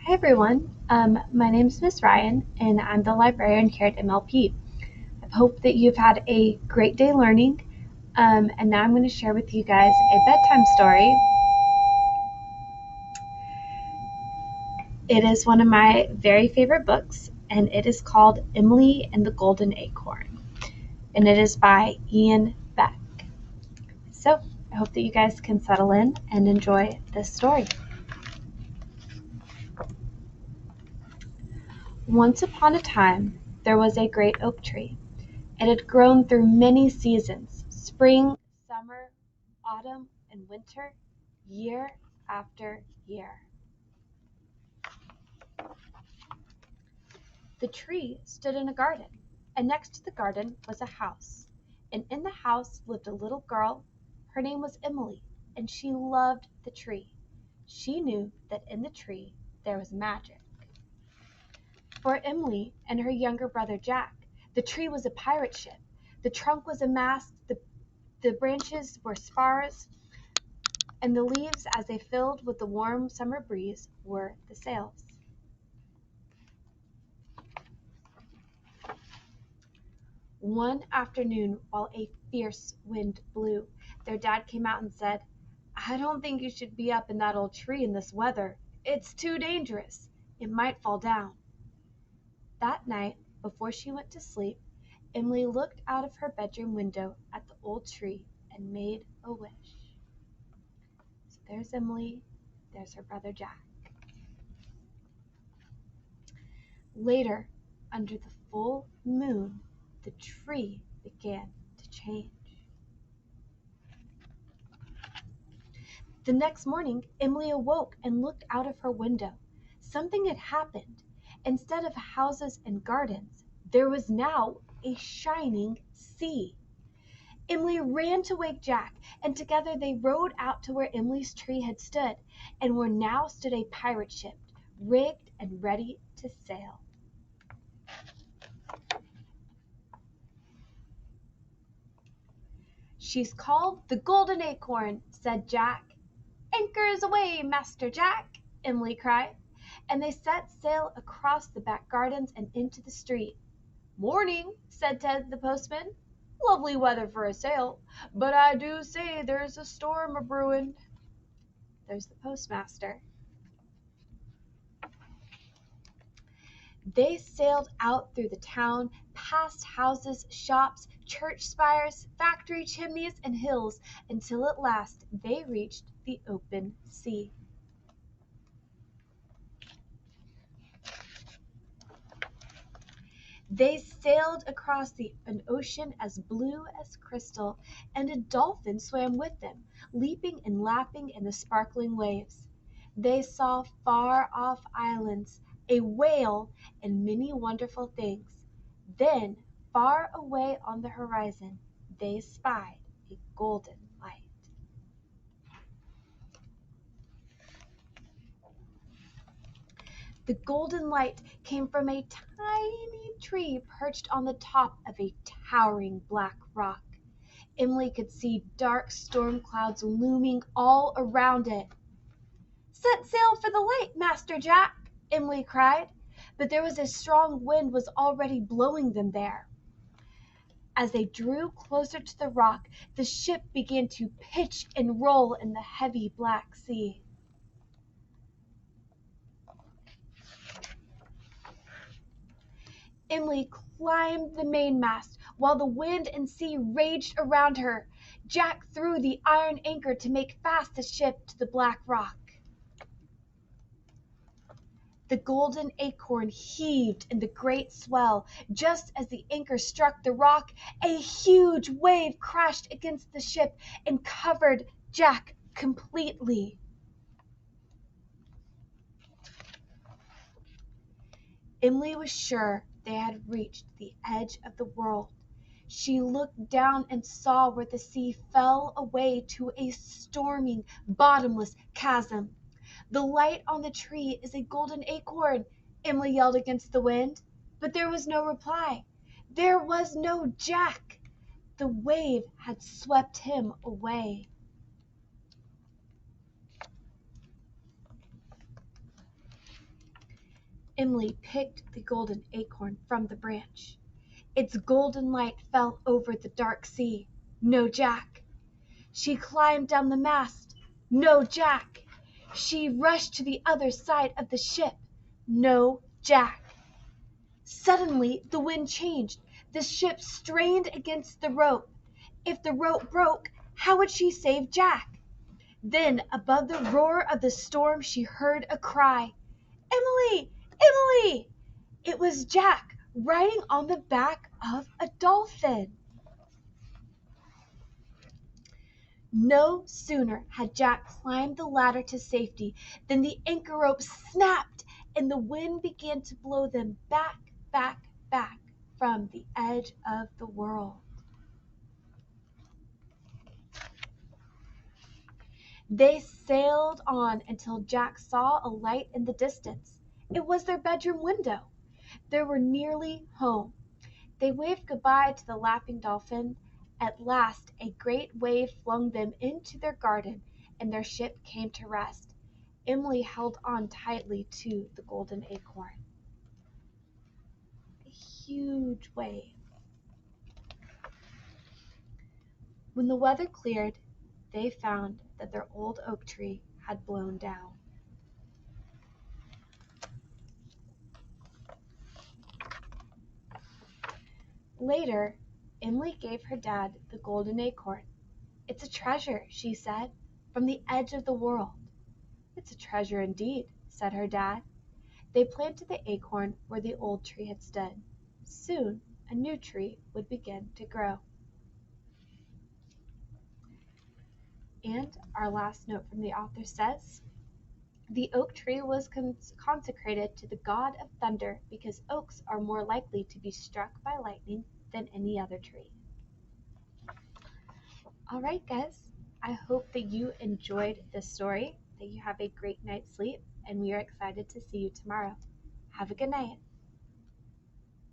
Hi everyone, my name is Miss Ryan and I'm the librarian here at MLP. I hope that you've had a great day learning, and now I'm going to share with you guys a bedtime story. It is one of my very favorite books and it is called Emily and the Golden Acorn, and it is by Ian Beck. So I hope that you guys can settle in and enjoy this story. Once upon a time, there was a great oak tree. It had grown through many seasons, spring, summer, autumn, and winter, year after year. The tree stood in a garden, and next to the garden was a house. And in the house lived a little girl. Her name was Emily, and she loved the tree. She knew that in the tree there was magic. For Emily and her younger brother Jack, the tree was a pirate ship. The trunk was a mast, the branches were spars, and the leaves, as they filled with the warm summer breeze, were the sails. One afternoon, while a fierce wind blew, their dad came out and said, "I don't think you should be up in that old tree in this weather. It's too dangerous. It might fall down." That night, before she went to sleep, Emily looked out of her bedroom window at the old tree and made a wish. So there's Emily, there's her brother Jack. Later, under the full moon, the tree began to change. The next morning, Emily awoke and looked out of her window. Something had happened. Instead of houses and gardens, there was now a shining sea. Emily ran to wake Jack, and together they rowed out to where Emily's tree had stood, and where now stood a pirate ship, rigged and ready to sail. "She's called the Golden Acorn," said Jack. "Anchors aweigh, Master Jack!" Emily cried, and they set sail across the back gardens and into the street. "Morning," said Ted the postman. "Lovely weather for a sail, but I do say there's a storm a-brewin'." There's the postmaster. They sailed out through the town, past houses, shops, church spires, factory chimneys, and hills, until at last they reached the open sea. They sailed across an ocean as blue as crystal, and a dolphin swam with them, leaping and lapping in the sparkling waves. They saw far-off islands, a whale, and many wonderful things. Then, far away on the horizon, they spied a golden light. The golden light came from a tiny tree perched on the top of a towering black rock. Emily could see dark storm clouds looming all around it. "Set sail for the light, Master Jack!" Emily cried, but there was a strong wind was already blowing them there. As they drew closer to the rock, the ship began to pitch and roll in the heavy black sea. Emily climbed the mainmast while the wind and sea raged around her. Jack threw the iron anchor to make fast the ship to the black rock. The golden acorn heaved in the great swell. Just as the anchor struck the rock, a huge wave crashed against the ship and covered Jack completely. Emily was sure they had reached the edge of the world. She looked down and saw where the sea fell away to a storming, bottomless chasm. "The light on the tree is a golden acorn," Emily yelled against the wind. But there was no reply. There was no Jack. The wave had swept him away. Emily picked the golden acorn from the branch. Its golden light fell over the dark sea. No Jack. She climbed down the mast. No Jack. She rushed to the other side of the ship. No Jack. Suddenly the wind changed. The ship strained against the rope. If the rope broke, how would she save Jack? Then, above the roar of the storm, she heard a cry. Emily! Emily! It was Jack, riding on the back of a dolphin. No sooner had Jack climbed the ladder to safety than the anchor rope snapped and the wind began to blow them back, back, back from the edge of the world. They sailed on until Jack saw a light in the distance. It was their bedroom window. They were nearly home. They waved goodbye to the laughing dolphin. At last a great wave flung them into their garden, and their ship came to rest. Emily held on tightly to the golden acorn. A huge wave. When the weather cleared, they found that their old oak tree had blown down. Later, Emily gave her dad the golden acorn. "It's a treasure," she said, "from the edge of the world." "It's a treasure indeed," said her dad. They planted the acorn where the old tree had stood. Soon a new tree would begin to grow. And our last note from the author says, the oak tree was consecrated to the god of thunder because oaks are more likely to be struck by lightning than any other tree. All right, guys, I hope that you enjoyed this story, that you have a great night's sleep, and we are excited to see you tomorrow. Have a good night.